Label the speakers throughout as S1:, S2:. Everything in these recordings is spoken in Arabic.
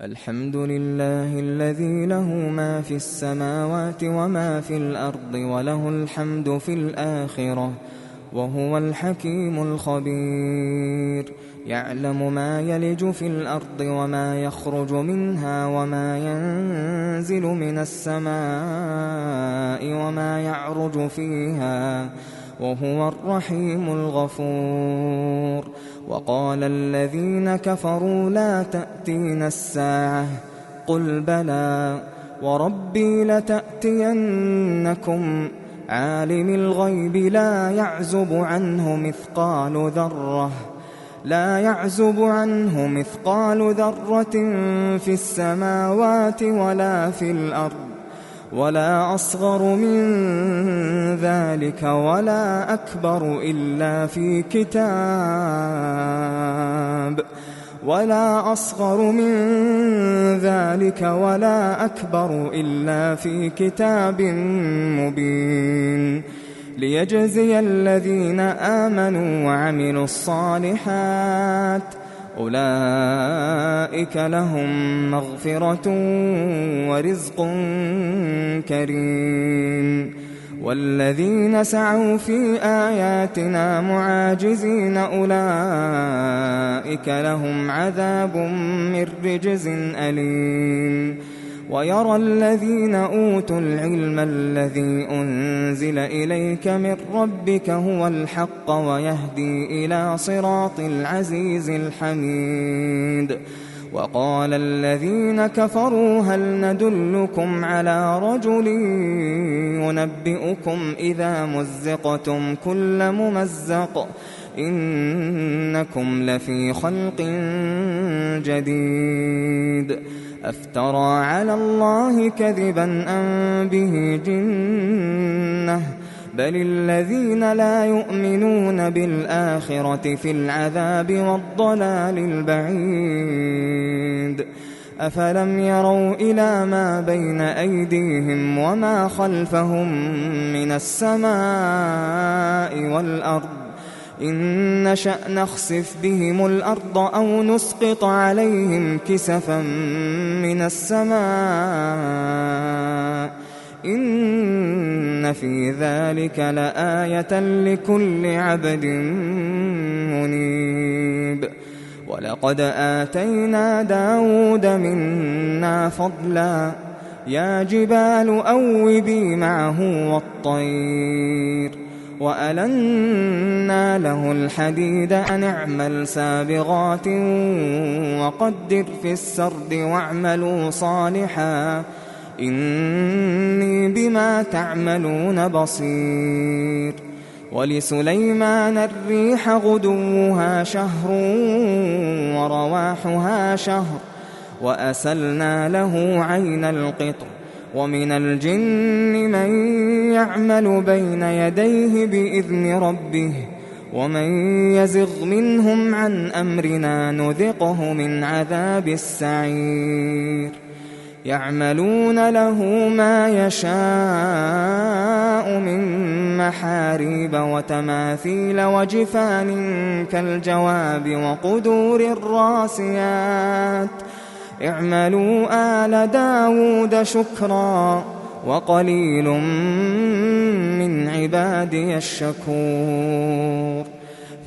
S1: الحمد لله الذي له ما في السماوات وما في الأرض وله الحمد في الآخرة وهو الحكيم الخبير. يعلم ما يلج في الأرض وما يخرج منها وما ينزل من السماء وما يعرج فيها وهو الرحيم الغفور. وقال الذين كفروا لا تأتينا الساعة قل بلى وربي لتأتينكم عالم الغيب لا يعزب عنه مثقال ذرة في السماوات ولا في الأرض ولا أصغر من ذلك ولا أكبر إلا في كتاب مبين ليجزي الذين آمنوا وعملوا الصالحات أولئك لهم مغفرة ورزق كريم. والذين سعوا في آياتنا معاجزين أولئك لهم عذاب من رجز أليم. ويرى الذين أوتوا العلم الذي أنزل إليك من ربك هو الحق ويهدي إلى صراط العزيز الحميد. وقال الذين كفروا هل ندلكم على رجل ينبئكم إذا مزقتم كل ممزق إنكم لفي خلق جديد. أفترى على الله كذبا أم به جنة بل الذين لا يؤمنون بالآخرة في العذاب والضلال البعيد. أفلم يروا إلى ما بين أيديهم وما خلفهم من السماء والأرض إن نشأ نخسف بهم الأرض أو نسقط عليهم كسفا من السماء إن في ذلك لآية لكل عبد منيب. ولقد آتينا داود منا فضلا يا جبال أوبي معه والطير وألنا له الحديد أن اعمل سابغات وقدر في السرد واعملوا صالحا إني بما تعملون بصير. ولسليمان الريح غدوها شهر ورواحها شهر وأسلنا له عين القطر. ومن الجن من يعمل بين يديه بإذن ربه ومن يزغ منهم عن أمرنا نذقه من عذاب السعير. يعملون له ما يشاء من محاريب وتماثيل وجفان كالجواب وقدور الراسيات اعملوا آل داود شكرا وقليل من عبادي الشكور.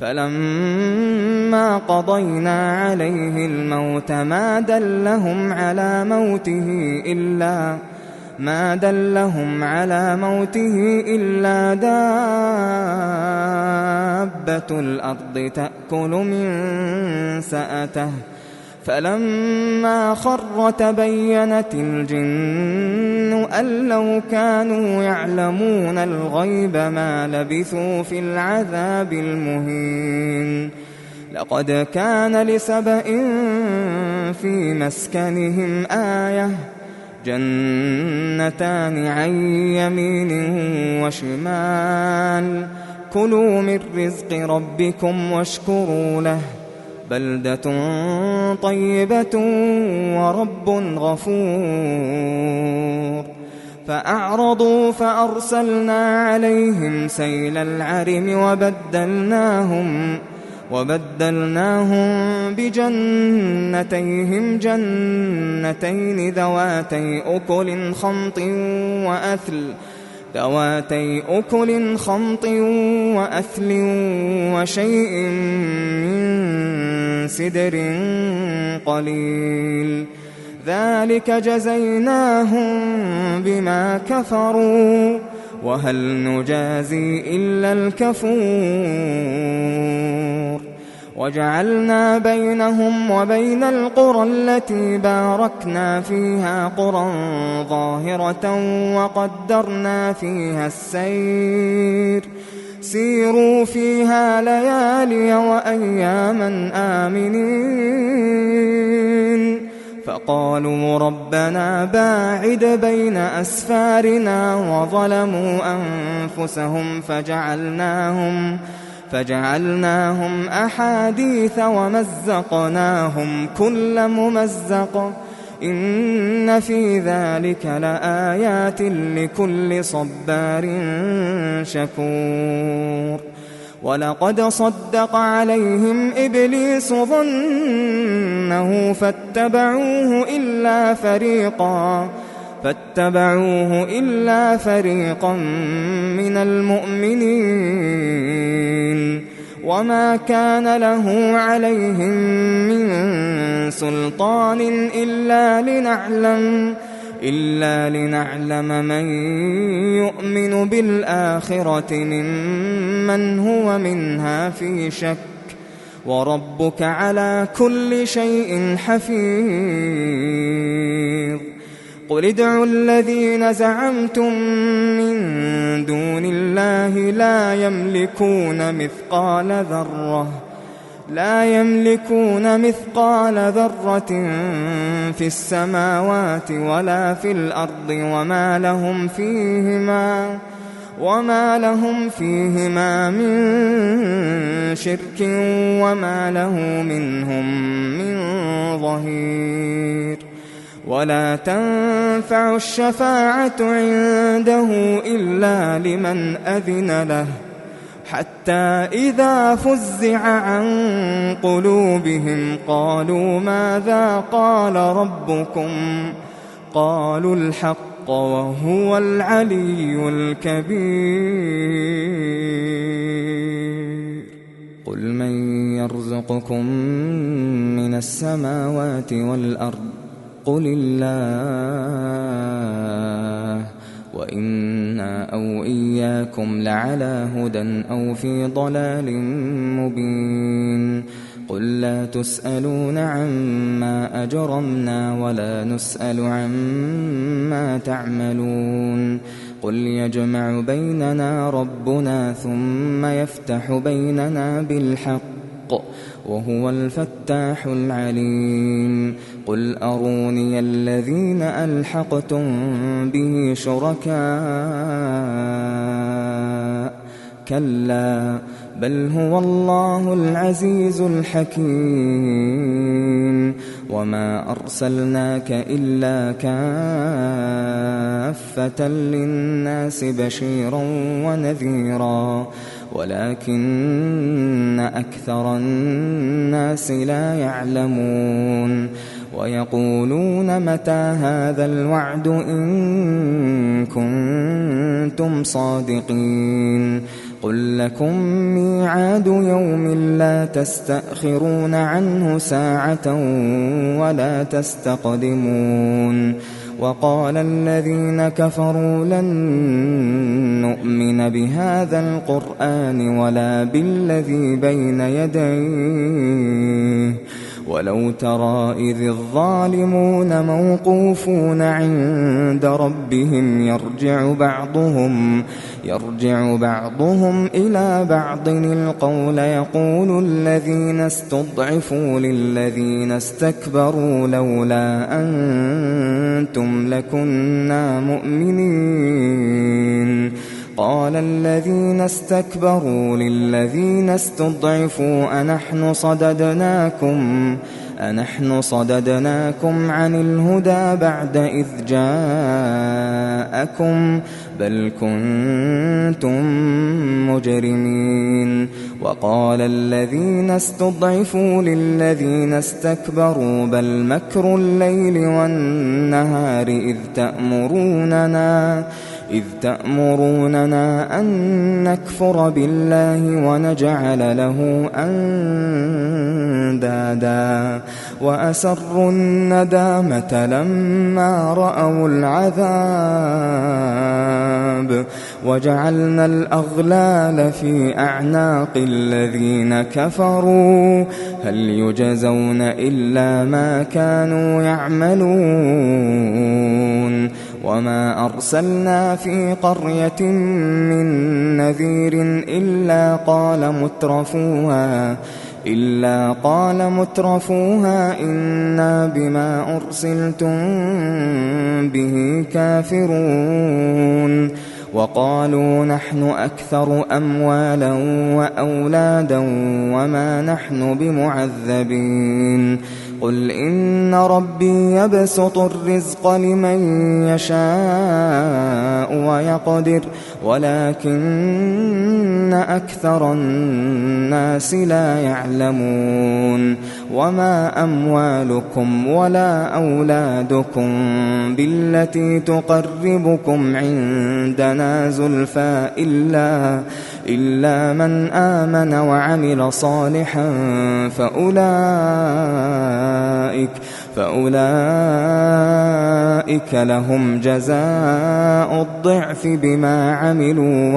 S1: فلما قضينا عليه الموت ما دلهم على موته إلا دابة الأرض تأكل من سأته فلما خر تبينت الجن أن لو كانوا يعلمون الغيب ما لبثوا في العذاب المهين. لقد كان لسبإ في مسكنهم آية جنتان عن يمين وشمال كلوا من رزق ربكم واشكروا له بلدة طيبة ورب غفور. فأعرضوا فأرسلنا عليهم سيل العرم وبدلناهم بجنتيهم جنتين ذواتي أكل خمط وأثل وشيء من سدر قليل ذلك جزيناهم بما كفروا وهل نجازي إلا الكفور وجعلنا بينهم وبين القرى التي باركنا فيها قرى ظاهرة وقدرنا فيها السير سيروا فيها ليالي وأياما آمنين فقالوا ربنا باعد بين أسفارنا وظلموا أنفسهم فجعلناهم أحاديث ومزقناهم كل ممزق إن في ذلك لآيات لكل صبار شكور ولقد صدق عليهم إبليس ظنه فاتبعوه إلا فريقا من المؤمنين وما كان له عليهم من سلطان إلا لنعلم من يؤمن بالآخرة ممن هو منها في شك وربك على كل شيء حفيظ قل ادعوا الذين زعمتم من دون الله لا يملكون مثقال ذرة في السماوات ولا في الأرض وما لهم فيهما من شرك وما له منهم من ظهير ولا تنفع الشفاعة عنده إلا لمن أذن له حتى إذا فزع عن قلوبهم قالوا ماذا قال ربكم قالوا الحق وهو العلي الكبير قل من يرزقكم من السماوات والأرض قل الله وإنا أو إياكم لعلى هدى أو في ضلال مبين قل لا تسألون عما أجرمنا ولا نسأل عما تعملون قل يجمع بيننا ربنا ثم يفتح بيننا بالحق وهو الفتاح العليم قل أروني الذين ألحقتم به شركاء كلا بل هو الله العزيز الحكيم وما أرسلناك إلا كافة للناس بشيرا ونذيرا ولكن أكثر الناس لا يعلمون ويقولون متى هذا الوعد إن كنتم صادقين قل لكم ميعاد يوم لا تستأخرون عنه ساعة ولا تستقدمون وقال الذين كفروا لن نؤمن بهذا القرآن ولا بالذي بين يديه ولو ترى إذ الظالمون موقوفون عند ربهم يرجع بعضهم إلى بعض القول يقول الذين استضعفوا للذين استكبروا لولا أنتم لكنا مؤمنين قال الذين استكبروا للذين استضعفوا أنحن صددناكم عن الهدى بعد إذ جاءكم بل كنتم مجرمين وقال الذين استضعفوا للذين استكبروا بل مكر الليل والنهار إذ تأمروننا أن نكفر بالله ونجعل له أندادا وأسروا الندامة لما رأوا العذاب وجعلنا الأغلال في أعناق الذين كفروا هل يجزون إلا ما كانوا يعملون وما أرسلنا في قرية من نذير إلا قال مترفوها إنا بما أرسلتم به كافرون وقالوا نحن أكثر أموالا وأولادا وما نحن بمعذبين قل إن ربي يبسط الرزق لمن يشاء ويقدر ولكن أكثر الناس لا يعلمون وما أموالكم ولا أولادكم بالتي تقربكم عندنا زلفى إلا من آمن وعمل صالحا فأولئك لهم جزاء الضعف بما عملوا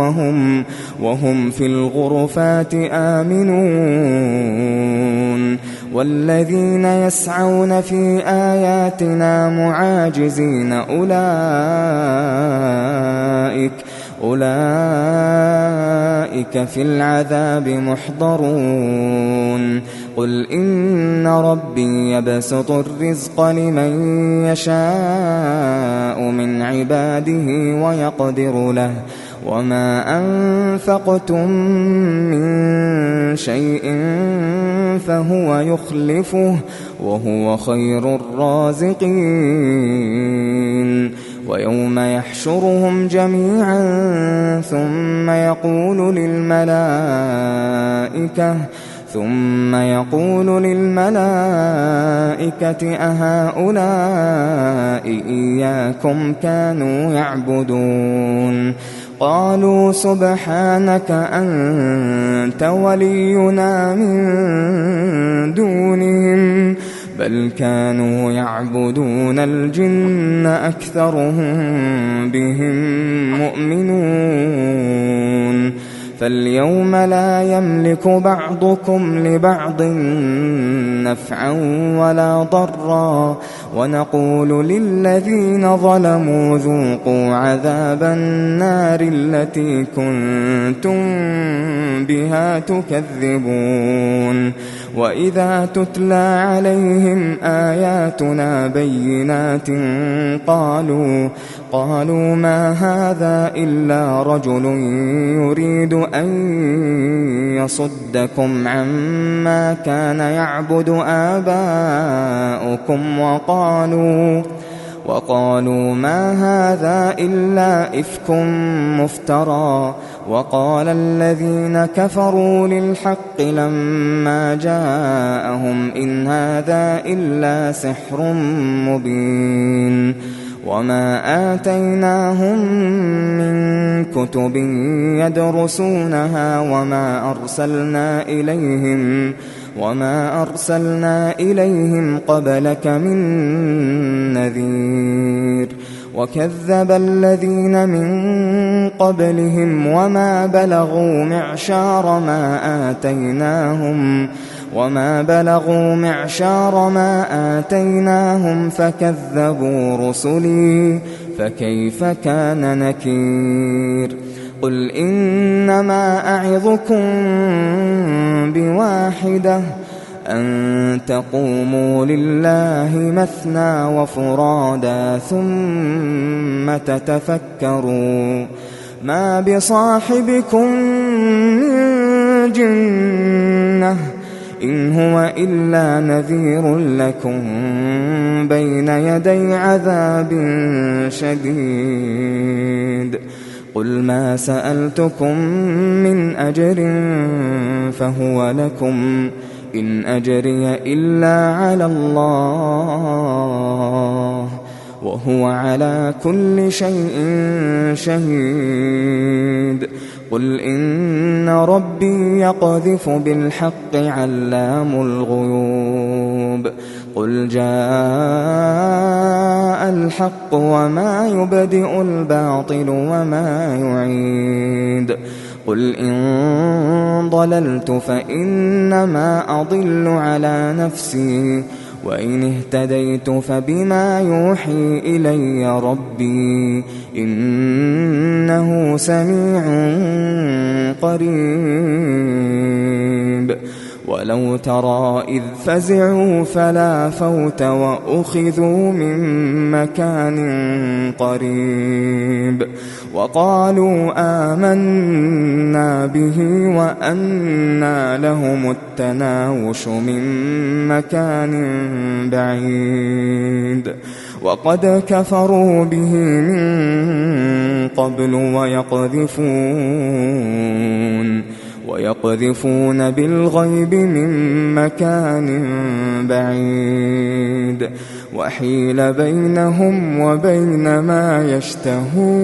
S1: وهم في الغرفات آمنون والذين يسعون في آياتنا معاجزين أولئك في العذاب محضرون قل إن ربي يبسط الرزق لمن يشاء من عباده ويقدر له وما أنفقتم من شيء فهو يخلفه وهو خير الرازقين ويوم يحشرهم جميعا ثم يقول للملائكة أهؤلاء إياكم كانوا يعبدون قالوا سبحانك أنت ولينا من دونهم بل كانوا يعبدون الجن أكثرهم بهم مؤمنون فاليوم لا يملك بعضكم لبعض نفعا ولا ضرا ونقول للذين ظلموا ذوقوا عذاب النار التي كنتم بها تكذبون وإذا تتلى عليهم آياتنا بينات قالوا ما هذا إلا رجل يريد أن يصدكم عما كان يعبد آباؤكم وقالوا ما هذا إلا إفك مفترى وقال الذين كفروا للحق لما جاءهم إن هذا إلا سحر مبين وما آتيناهم من كتب يدرسونها وما أرسلنا إليهم قبلك من نذير وكذب الذين من قبلهم وما بلغوا معشار ما آتيناهم فكذبوا رسلي فكيف كان نكير قل إنما أعظكم بواحدة أن تقوموا لله مثنى وفرادا ثم تتفكروا ما بصاحبكم من جنة إن هو إلا نذير لكم بين يدي عذاب شديد قل ما سألتكم من أجر فهو لكم إن أجري إلا على الله وهو على كل شيء شهيد قل إن ربي يقذف بالحق علام الغيوب قل جاء الحق وما يبدئ الباطل وما يعيد قل إن ضللت فإنما أضل على نفسي وإن اهتديت فبما يوحي إلي ربي إنه سميع قريب ولو ترى إذ فزعوا فلا فوت وأخذوا من مكان قريب وقالوا آمنا به وأنى لهم التناوش من مكان بعيد وقد كفروا به من قبل ويقذفون بالغيب من مكان بعيد وحيل بينهم وبين ما يشتهون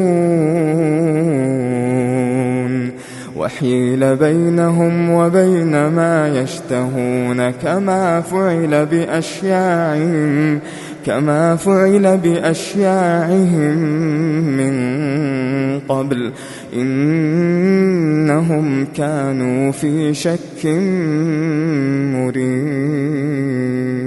S1: كما فعل بأشياعهم من قبل إنهم كانوا في شك مريب